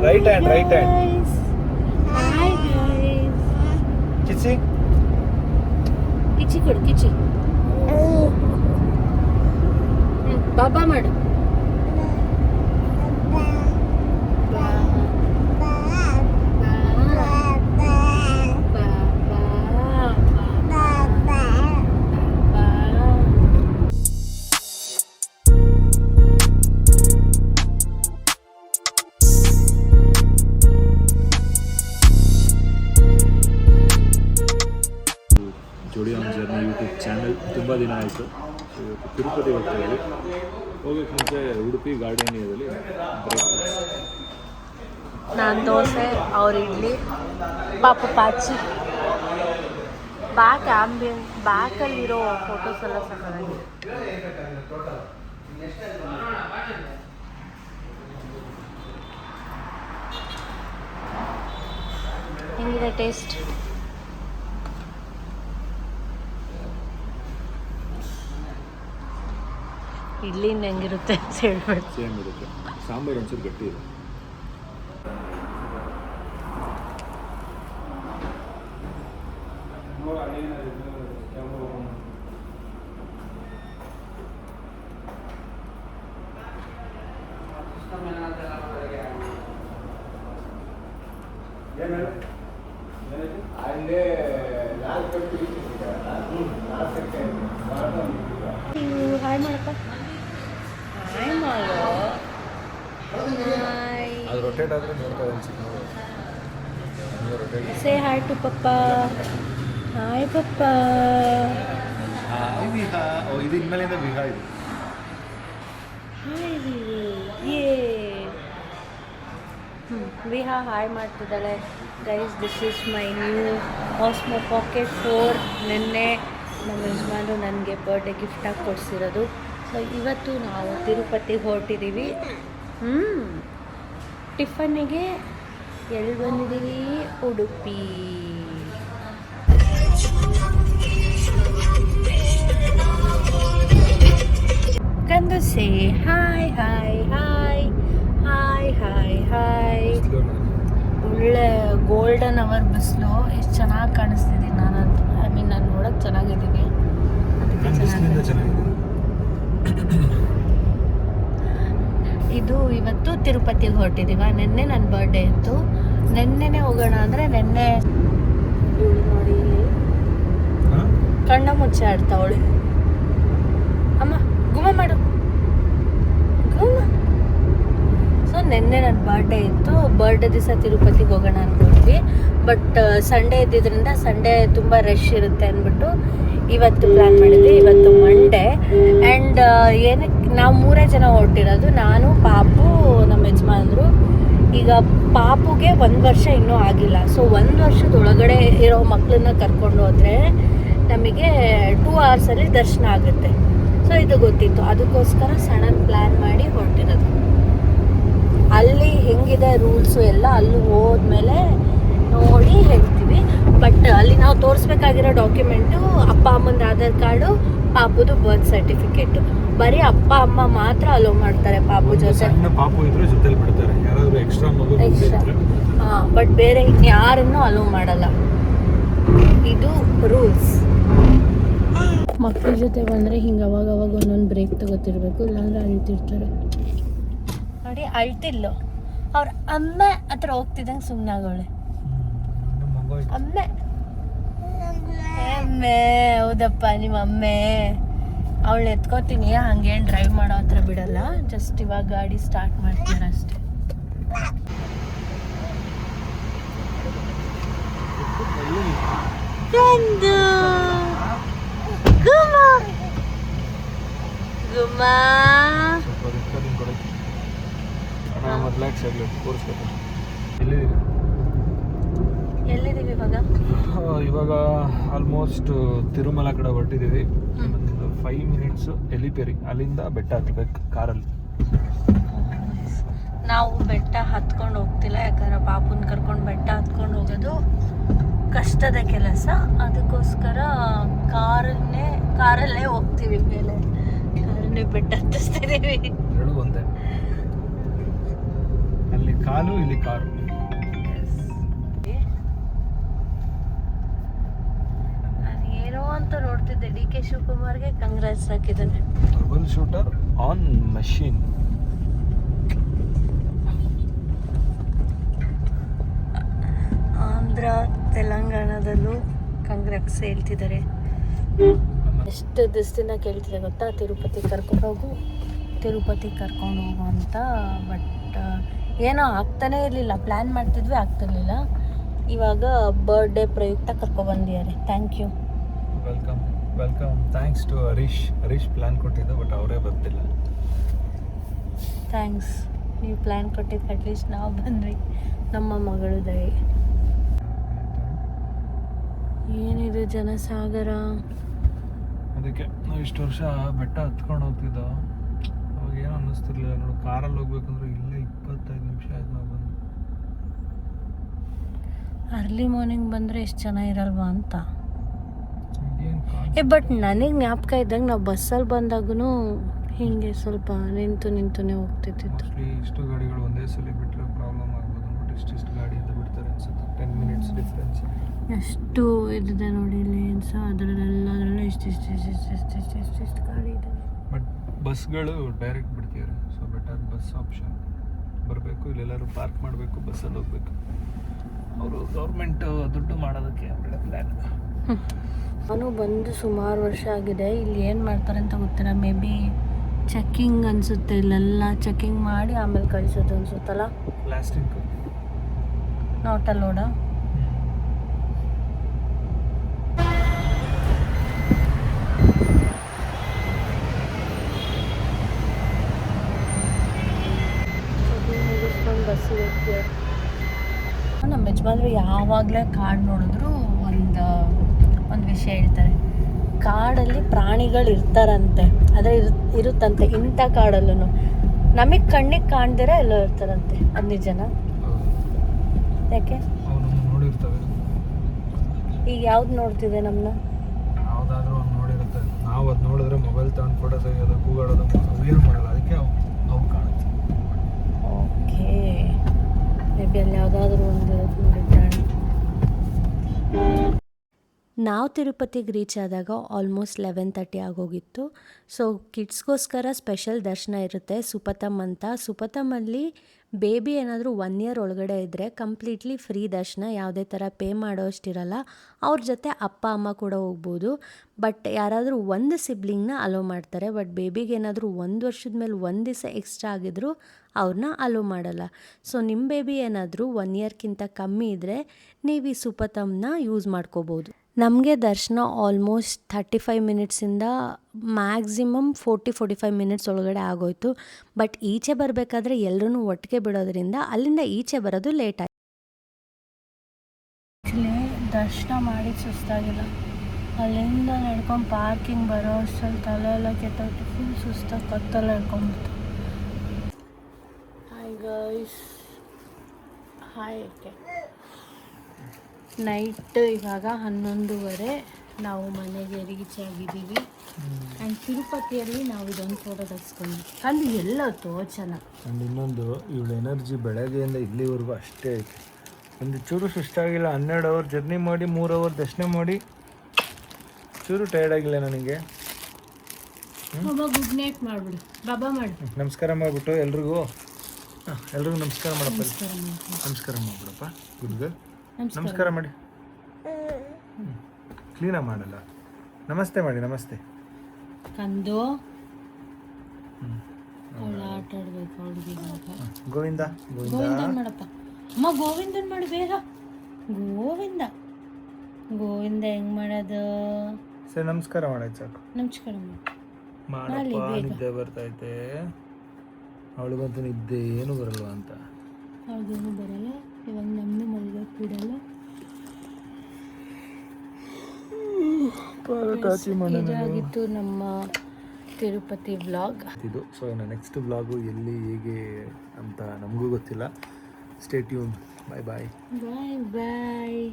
Right hand. Hi guys. Kitty. ಕಿಚಿ ಕೊಡು ಕಿಚಿ. ಬಾಬಾ ಮಾಡು. ಜೋಡಿ ಆನ್ ಜರ್ನಿ ಯೂಟ್ಯೂಬ್ ಚಾನಲ್ ತುಂಬ ದಿನ ಆಯಿತು. ಇವತ್ತು ತಿರುಪತಿ ಹೋಗ್ತಾ ಇದ್ವಿ. ಹೋಗೋಕ್ಕೆ ಮುಂಚೆ ಉಡುಪಿ ಗಾರ್ಡನ್ ಏರಿಯಾದಲ್ಲಿ ಬ್ರೇಕ್ಫಾಸ್ಟ್. ನಾನು ದೋಸೆ, ಅವ್ರ ಇಡ್ಲಿ, ಪಾಚಿ. ಬ್ಯಾಕಲ್ಲಿರೋ ಫೋಟೋಸ್ ಎಲ್ಲ ಸಾಕಾಗಿದೆ. ಹೆಂಗಿದೆ ಟೇಸ್ಟ್? ಇಡ್ಲಿ ಹೆಂಗಿರುತ್ತೆ ಅಂತ ಹೇಳ್ಬೇಡಿ. ಸೇಮ್ ಇರುತ್ತೆ. ಸಾಂಬಾರು ಒಂಚೂರು ಗಟ್ಟಿ ಇದೆ. ಹಾಯ್ ಮಾಡಪ್ಪ. ಹಾಯ್ ಮಾಡೋ. ಹಾಯ್. ಅದು ರೊಟೇಟ್ ಆದರೆ ನೋಡ್ತಾ ಅನ್ಸಿತ್ತು. ಸೇ ಹಾಯ್ ಟು ಪಪ್ಪ. ಹಾಯ್ ಪಪ್ಪ. ಹಾಯ್ ವಿಹಾ. ಇದು ಇನ್ಮೇಲಿಂದ ವಿಹಾ ಇದು. ಹಾಯ್ ವಿಹಾ ಹಾಯ್ ಮಾಡ್ತಿದ್ದಾಳೆ. Guys, this is my new Osmo Pocket 4. ನಿನ್ನೆ ನಮ್ಮ ಯಜಮಾನರು ನನಗೆ ಬರ್ಡೇ ಗಿಫ್ಟಾಗಿ ಕೊಡಿಸಿರೋದು. ಸೊ ಇವತ್ತು ನಾವು ತಿರುಪತಿಗೆ ಹೊರಟಿದ್ದೀವಿ. ಟಿಫನ್ನಿಗೆ ಎಲ್ಲಿ ಬಂದಿದ್ದೀವಿ? ಉಡುಪಿ. ಕಂದು say hi hi hi hi hi hi. ಒಳ್ಳೆ ಗೋಲ್ಡನ್ ಅವರ್ ಬಿಸಿಲು. ಎಷ್ಟು ಚೆನ್ನಾಗಿ ಕಾಣಿಸ್ತಿದ್ದೀನಿ ನಾನಂತೂ. ನಾನು ನೋಡೋಕ್ಕೆ ಚೆನ್ನಾಗಿದ್ದೀನಿ. ಅದಕ್ಕೆ ಚೆನ್ನಾಗಿದೆ. ಇದು ಇವತ್ತು ತಿರುಪತಿಗೆ ಹೊರಟಿದ್ದೀವ. ನಿನ್ನೆ ನನ್ನ ಬರ್ಡೇ ಇತ್ತು. ನಿನ್ನೆನೇ ಹೋಗೋಣ ಅಂದರೆ ನಿನ್ನೆ ನೋಡಿ ಕಣ್ಣ ಮುಚ್ಚೆ ಆಡ್ತಾವಳು. ಅಮ್ಮ ಗುಮ್ಮ ಮಾಡು, ಗುಮ್ಮ. ಸೊ ನಿನ್ನೆ ನನ್ನ ಬರ್ಡೇ ಇತ್ತು. ಬರ್ಡೇ ದಿವಸ ತಿರುಪತಿಗೆ ಹೋಗೋಣ ಅಂದ್ಕೊಂಡ್ವಿ. ಬಟ್ ಸಂಡೇ ಇದ್ದಿದ್ದರಿಂದ ಸಂಡೇ ತುಂಬ ರಶ್ ಇರುತ್ತೆ ಅಂದ್ಬಿಟ್ಟು ಇವತ್ತು ಪ್ಲ್ಯಾನ್ ಮಾಡಿದ್ವಿ. ಇವತ್ತು ಮಂಡೇ. ಆ್ಯಂಡ್ ಏನಕ್ಕೆ ನಾವು 3 ಜನ ಹೊರಟಿರೋದು. ನಾನು, ಪಾಪು, ನಮ್ಮ ಯಜಮಾನ್ರು. ಈಗ ಪಾಪುಗೆ 1 ವರ್ಷ ಇನ್ನೂ ಆಗಿಲ್ಲ. ಸೊ 1 ವರ್ಷದೊಳಗಡೆ ಇರೋ ಮಕ್ಕಳನ್ನ ಕರ್ಕೊಂಡು ಹೋದರೆ ನಮಗೆ 2 ಅವರ್ಸಲ್ಲಿ ದರ್ಶನ ಆಗುತ್ತೆ. ಸೊ ಇದು ಗೊತ್ತಿತ್ತು. ಅದಕ್ಕೋಸ್ಕರ ಸಡನ್ ಪ್ಲ್ಯಾನ್ ಮಾಡಿ ಹೊರಟಿರೋದು. ಅಲ್ಲಿ ಹೆಂಗಿದೆ ರೂಲ್ಸು ಎಲ್ಲ ಅಲ್ಲಿ ಹೋದ್ಮೇಲೆ ನೋಡಿ ಹೇಳ್ತೀವಿ. ಬಟ್ ಅಲ್ಲಿ ನಾವು ತೋರಿಸ್ಬೇಕಾಗಿರೋ ಡಾಕ್ಯುಮೆಂಟು ಅಪ್ಪ ಅಮ್ಮಂದು ಆಧಾರ್ ಕಾರ್ಡು, ಪಾಪುದು ಬರ್ತ್ ಸರ್ಟಿಫಿಕೇಟು. ಬರೀ ಅಪ್ಪ ಅಮ್ಮ ಮಾತ್ರ ಅಲೋ ಮಾಡ್ತಾರೆ ಪಾಪು ಜೊತೆ. ಪಾಪು ಇದ್ರೆ ಜೊತೆಲಿ ಬಿಡ್ತಾರೆ. ಯಾರಾದರೂ ಎಕ್ಸ್ಟ್ರಾ ಹಾಂ, ಬಟ್ ಬೇರೆ ಯಾರನ್ನೂ ಅಲೋ ಮಾಡಲ್ಲ. ಇದು ರೂಲ್ಸ್. ಮಕ್ಕಳ ಜೊತೆ ಬಂದರೆ ಹಿಂಗೆ ಅವಾಗ ಒಂದೊಂದು ಬ್ರೇಕ್ ತಗೋತಿರ್ಬೇಕು, ಇಲ್ಲಾಂದ್ರೆ ಅಳ್ತಿರ್ತಾರೆ. ನೋಡಿ ಅಳ್ತಿಲ್ಲ. ಅವ್ರ ಅಮ್ಮ ಹತ್ರ ಹೋಗ್ತಿದ್ದಂಗೆ ಸುಮ್ಮನೆ ಆಗೋಳೆ. ಅಮ್ಮೆ ಅಮ್ಮೆ. ಹೌದಪ್ಪ, ನಿಮ್ಮ ಅಮ್ಮೆ. ಅವಳು ಎತ್ಕೋತೀನಿ. ಹಂಗೇನು ಡ್ರೈವ್ ಮಾಡೋ ಹತ್ರ ಬಿಡಲ್ಲ. ಜಸ್ಟ್ ಇವಾಗ ಗಾಡಿ ಸ್ಟಾರ್ಟ್ ಮಾಡ್ತಾರೆ ಅಷ್ಟೇ. ಎಲ್ಲಿದ್ದೀವಿ ಇವಾಗ? ಆಲ್ಮೋಸ್ಟ್ ತಿರುಮಲ ಕಡೆ ಹೊರಟಿದ್ದೀವಿ. 5 ಮಿನಿಟ್ಸು ಎಲಿಪೇರಿ. ಅಲ್ಲಿಂದ ಬೆಟ್ಟ ಹತ್ಬೇಕು ಕಾರಲ್ಲಿ. ನಾವು ಬೆಟ್ಟ ಹತ್ಕೊಂಡು ಹೋಗ್ತಿಲ್ಲ, ಯಾಕಂದ್ರೆ ಪಾಪುನ ಕರ್ಕೊಂಡು ಬೆಟ್ಟ ಹತ್ಕೊಂಡು ಹೋಗೋದು ಕಷ್ಟದ ಕೆಲಸ. ಅದಕ್ಕೋಸ್ಕರ ಕಾರಲ್ಲೇ ಹೋಗ್ತೀವಿ. ಮೇಲೆ ಕಾರನ್ನೇ ಬೆಟ್ಟ ಹತ್ತಿಸ್ತಿದ್ದೀವಿ. ಒಂದೇ ಅಲ್ಲಿ ಕಾಲು ಇಲ್ಲಿ ಕಾರು. ನಾನು ಏನೋ ಅಂತ ನೋಡ್ತಿದ್ದೆ, ಡಿ ಕೆ ಶಿವಕುಮಾರ್ಗೆ ಕಂಗ್ರಾಟ್ಸ್ ಹಾಕಿದ್ದಾನೆ. Trouble shooter on machine. Andhra ತೆಲಂಗಾಣದಲ್ಲೂ ಕಂಗ್ರಾಟ್ಸ್ ಹೇಳ್ತಿದ್ದಾರೆ. ಎಷ್ಟು ದಿವಸದಿಂದ ಕೇಳ್ತಿದೆ ಗೊತ್ತಾ, ತಿರುಪತಿ ಕರ್ಕೊಂಡು ಹೋಗು ಅಂತ. ಬಟ್ ಏನೋ ಆಗ್ತಾನೇ ಇರಲಿಲ್ಲ, ಪ್ಲ್ಯಾನ್ ಮಾಡ್ತಿದ್ವಿ, ಆಗ್ತಿರ್ಲಿಲ್ಲ. ಇವಾಗ ಬರ್ಡೇ ಪ್ರಯುಕ್ತ ಕರ್ಕೊಬಂದಿದ್ದಾರೆ. Thank you, welcome. Thanks to Harish plan ಕೊಟ್ಟಿದ್ದು, ಬಟ್ ಅವರೇ ಬರ್ತಿಲ್ಲ. ಥ್ಯಾಂಕ್ಸ್, ನೀವು ಪ್ಲ್ಯಾನ್ ಕೊಟ್ಟಿದ್ದು, ಅಟ್ಲೀಸ್ಟ್ ನಾವು ಬಂದ್ರಿ. ನಮ್ಮ ಮಗಳು ದಯೆ. ಏನಿದು ಜನಸಾಗರ. ಅದಕ್ಕೆ ನಾವು ಇಷ್ಟು ವರ್ಷ ಬೆಟ್ಟ ಹತ್ಕೊಂಡು ಹೋಗ್ತಿದ್ದೋ, ಅವಾಗ ಏನೂ ಅನ್ನಿಸ್ತಿರ್ಲಿಲ್ಲ. ನೋಡು, ಕಾರಲ್ಲಿ ಹೋಗ್ಬೇಕಂದ್ರೆ ಇಲ್ಲೇ 25 ನಿಮಿಷ ಆಯ್ತು ನಾವು ಬಂದು. ಅರ್ಲಿ ಮಾರ್ನಿಂಗ್ ಬಂದರೆ ಎಷ್ಟು ಚೆನ್ನಾಗಿರಲ್ವಾ ಅಂತ. ಬಟ್ ನನಗೆ ಜ್ಞಾಪಕ ಇದ್ದಂಗೆ ನಾವು ಬಸ್ಸಲ್ಲಿ ಬಂದಾಗೂ ಹೀಗೆ ಸ್ವಲ್ಪ ನಿಂತುನೇ ಹೋಗ್ತಿತ್ತು. ಇಷ್ಟು ಗಾಡಿಗಳು ಒಂದೇ ಸಲ ಬಿಟ್ಟರೆ ಪ್ರಾಬ್ಲಮ್ ಆಗ್ಬೋದು ಅಂದ್ಬಿಟ್ಟು ಇಷ್ಟಿಷ್ಟು ಗಾಡಿ ಅಂತ ಬಿಡ್ತಾರೆ ಅನ್ಸುತ್ತೆ. 10 ಮಿನಿಟ್ಸ್ ಡಿಫ್ರೆನ್ಸ್. ಎಷ್ಟು ಇದಿದೆ ನೋಡಿ ಲೇನ್ಸ್, ಅದರಲ್ಲೆಲ್ಲ ಇಷ್ಟಿಷ್ಟು ಗಾಡಿ ಇದೆ. ಬಟ್ ಬಸ್ಗಳು ಡೈರೆಕ್ಟ್ ಬಿಡ್ತಿದ್ದಾರೆ. So better bus option. ಬರಬೇಕು, ಇಲ್ಲೆಲ್ಲರೂ ಪಾರ್ಕ್ ಮಾಡಬೇಕು, ಬಸ್ಸಲ್ಲಿ ಹೋಗ್ಬೇಕು. ಅವರು ಗೌರ್ಮೆಂಟ್ ದುಡ್ಡು ಮಾಡೋದಕ್ಕೆ ಒಳ್ಳೆ ಪ್ಲ್ಯಾನ್. ನಾನು ಬಂದು ಸುಮಾರು ವರ್ಷ ಆಗಿದೆ. ಇಲ್ಲಿ ಏನು ಮಾಡ್ತಾರೆ ಅಂತ ಗೊತ್ತಿಲ್ಲ. ಮೇ ಬಿ ಚೆಕ್ಕಿಂಗ್ ಅನಿಸುತ್ತೆ. ಇಲ್ಲೆಲ್ಲ ಚೆಕ್ಕಿಂಗ್ ಮಾಡಿ ಆಮೇಲೆ ಕಳಿಸೋದು ಅನಿಸುತ್ತಲ್ಲ. Plastic not ಅಲೋಡ. ಬಸ್ಸಿಗೆ ಹೋಗ್ತೀವಿ. ನಮ್ಮ ಯಜಮಾನ್ರು ಯಾವಾಗಲೇ ಕಾಡು ನೋಡಿದ್ರು ಒಂದು ವಿಷಯ ಹೇಳ್ತಾರೆ. ಕಾಡಲ್ಲಿ ಪ್ರಾಣಿಗಳು ಇರ್ತಾರಂತೆ, ಆದರೆ ಇರುತ್ತಂತೆ ಇಂಥ ಕಾಡಲ್ಲೂ. ನಮಗೆ ಕಣ್ಣಿಗೆ ಕಾಣ್ದಿರ ಎಲ್ಲೋ ಇರ್ತಾರಂತೆ. ಅದು ನಿಜನಾ? ಯಾಕೆ ನೋಡಿರ್ತವೆ. ಈಗ ಯಾವ್ದು ನೋಡ್ತಿದೆ ನಮ್ಮನ್ನ? ಯಾವುದಾದ್ರೂ ಒಂದು ನೋಡಿರುತ್ತೆ. ನಾವು ಅದು ನೋಡಿದ್ರೆ ಮೊಬೈಲ್ ತಗೊಂಡು ಫೋಟೋ ತೆಗೆಯೋದು, ಕೂಗಾಡೋದು ಏನು ಮಾಡಲ್ಲ. ಅದಕ್ಕೆ ಅವು ಕಾಣುತ್ತೆ. ಓಕೆ, ಮೇ ಬಿ ಅಲ್ಲಿ ಯಾವುದಾದ್ರೂ ಒಂದು ನೋಡಿದ್ದಾಳೆ. ನಾವು ತಿರುಪತಿಗೆ ರೀಚ್ ಆದಾಗ ಆಲ್ಮೋಸ್ಟ್ 11:30 ಆಗೋಗಿತ್ತು. ಸೊ ಕಿಡ್ಸ್ಗೋಸ್ಕರ ಸ್ಪೆಷಲ್ ದರ್ಶನ ಇರುತ್ತೆ, ಸುಪಥಮ್ ಅಂತ. ಸುಪಥಮಲ್ಲಿ ಬೇಬಿ ಏನಾದರೂ 1 ಇಯರ್ ಒಳಗಡೆ ಇದ್ದರೆ ಕಂಪ್ಲೀಟ್ಲಿ ಫ್ರೀ ದರ್ಶನ, ಯಾವುದೇ ಥರ ಪೇ ಮಾಡೋ ಅಷ್ಟಿರಲ್ಲ. ಅವ್ರ ಜೊತೆ ಅಪ್ಪ ಅಮ್ಮ ಕೂಡ ಹೋಗ್ಬೋದು. ಬಟ್ ಯಾರಾದರೂ ಒಂದು ಸಿಬ್ಲಿಂಗ್ನ ಅಲೋ ಮಾಡ್ತಾರೆ. ಬಟ್ ಬೇಬಿಗೆ ಏನಾದರೂ 1 ವರ್ಷದ ಮೇಲೆ 1 ದಿವಸ ಎಕ್ಸ್ಟ್ರಾ ಆಗಿದ್ರು ಅವ್ರನ್ನ ಅಲೋ ಮಾಡಲ್ಲ. ಸೊ ನಿಮ್ಮ ಬೇಬಿ ಏನಾದರೂ 1 ಇಯರ್ಗಿಂತ ಕಮ್ಮಿ ಇದ್ದರೆ ನೀವು ಈ ಸುಪಥಮ್ನ ಯೂಸ್ ಮಾಡ್ಕೋಬೋದು. ನಮಗೆ ದರ್ಶನ ಆಲ್ಮೋಸ್ಟ್ 35 ಮಿನಿಟ್ಸಿಂದ ಮ್ಯಾಕ್ಸಿಮಮ್ 40-45 ಮಿನಿಟ್ಸ್ ಒಳಗಡೆ ಆಗೋಯ್ತು. ಬಟ್ ಈಚೆ ಬರಬೇಕಾದ್ರೆ ಎಲ್ಲರೂ ಒಟ್ಟಿಗೆ ಬಿಡೋದ್ರಿಂದ ಅಲ್ಲಿಂದ ಈಚೆ ಬರೋದು ಲೇಟ್ ಆಯಿತು. ದರ್ಶನ ಮಾಡಿ ಸುಸ್ತಾಗಿಲ್ಲ. ಅಲ್ಲಿಂದ ನಡ್ಕೊಂಡು ಪಾರ್ಕಿಂಗ್ ಬರೋ ಅಷ್ಟರಲ್ಲಿ ತಲೆ ಎಲ್ಲ ಕೆಟ್ಟೋಯ್ತು. ಫುಲ್ ಸುಸ್ತಾಗಿ ಕತ್ತಲ್ಲ ಹಿಡ್ಕೊಂಡ್ಬಿಟ್ಟು. Hi guys, hi. ನೈಟ್ ಇವಾಗ 11:30 ನಾವು ಮನೆಗೆ ರೀಚ್ ಆಗಿದ್ದೀವಿ. ಆ್ಯಂಡ್ ತಿರುಪತಿಯಲ್ಲಿ ನಾವು ಇದೊಂದು ಫೋಟೋ ತೆಗೆಸ್ಕೊಂಡ್ವಿ. ಅಲ್ಲಿ ಎಲ್ಲ ತೋಚಲ್ಲ. ಆ್ಯಂಡ್ ಇನ್ನೊಂದು, ಇವಳ ಎನರ್ಜಿ ಬೆಳಗ್ಗೆಯಿಂದ ಇಲ್ಲಿವರೆಗೂ ಅಷ್ಟೇ ಐತೆ. ಒಂದು ಚೂರು ಸುಸ್ತಾಗಿಲ್ಲ. 12 ಅವರ್ ಜರ್ನಿ ಮಾಡಿ 3 ಅವರ್ ದರ್ಶನ ಮಾಡಿ ಚೂರು ಟಯರ್ಡ್ ಆಗಿಲ್ಲ ನನಗೆ. ಗುಡ್ ನೈಟ್ ಮಾಡಿಬಿಡು, ಬಾಬಾ ಮಾಡಿ ನಮಸ್ಕಾರ ಮಾಡಿಬಿಟ್ಟು ಎಲ್ರಿಗೂ ನಮಸ್ಕಾರ ಮಾಡಪ್ಪ. ನಮಸ್ಕಾರ ಮಾಡಿಬಿಡಪ್ಪ. ಗುಡ್ ಗರ್ಲ್, ನಮಸ್ಕಾರ ಮಾಡಿ. ಕ್ಲೀನಾಗಿ ಮಾಡಲ್ಲ. ನಮಸ್ತೆ ಮಾಡಿ. ನಮಸ್ತೆ ಕಂದು. ಅವಳು ಆಟ ಆಡ್ಬೇಕು ಅವ್ಳಿಗೆ. ಗೋವಿಂದ ಗೋವಿಂದನ್ ಮಾಡಪ್ಪ. ಅಮ್ಮ ಗೋವಿಂದನ್ ಮಾಡಿ ಬೇಗ. ಗೋವಿಂದ ಹೆಂಗ್ ಮಾಡೋದು? ಸರಿ, ನಮಸ್ಕಾರ ಮಾಡಾಯ್ತು ಸಾಕು. ನಮಸ್ಕಾರ ಮಾಡಪ್ಪ. ನಿದ್ದೆ ಬರ್ತೈತೆ ಅವಳಿಗಂತೂ. ನಿದ್ದೆ ಏನು ಬರಲ್ವ ಅಂತ. ಅವ್ರಿಗೇನು ಬರಲ್ಲ. ಇವಾಗ ನಮ್ಮನ್ನು ಮಲ್ಗೋಕೆ ಬಿಡಲ್ಲ. ಇದಾಗಿತ್ತು ನಮ್ಮ ತಿರುಪತಿ ವ್ಲಾಗ್ ಇದು. ಸೊ ಇನ್ನು ನೆಕ್ಸ್ಟ್ ವ್ಲಾಗು ಎಲ್ಲಿ ಹೇಗೆ ಅಂತ ನಮಗೂ ಗೊತ್ತಿಲ್ಲ. Stay tune. Bye bye. Bye ಬಾಯ್.